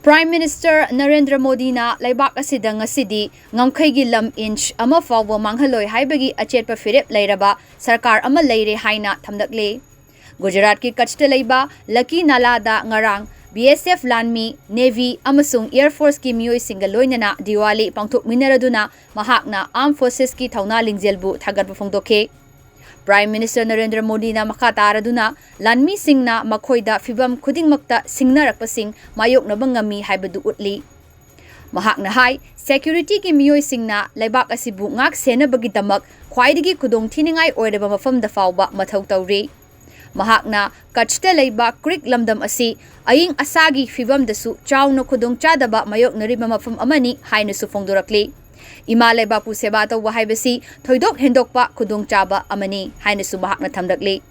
Prime Minister Narendra Modi na laibak asida ngasidi ngamkhaigi lam inch ama fawba manghaloi haibagi achetpa firep lairaba sarkar ama leire haina thamdakle. Gujarat ki Kachta leiba Lucky Nala da ngarang BSF Lanmi Navy Amasung Airforce ki Meeoi Singga loinana Diwali Pangthokminakhre mahakna Armed Forces ki thauna lingjelbu thagatpa phongdokhe. Prime Minister Narendra Modi na makataraduna Lanmi Singna makhoida fibam khudingmakta singnarakpasing mayoknaba ngami haibadu utli. Mahakna hai security ki Meeoi Singna laibak asibu ngak senabagi damak khwaidagi khudong thiningai oiraba mafamda fawba mathau tawri. Mahakna Kachta leiba Creek lamdam asi aying asagi fibamdasu chawna khudong chadaba mayoknariba mafam amani hainasu phongdorakli. Ima leiba pu seba tawba haibasi thoidok hendokpa khudong chaba amani hainasu mahakna thamdakli.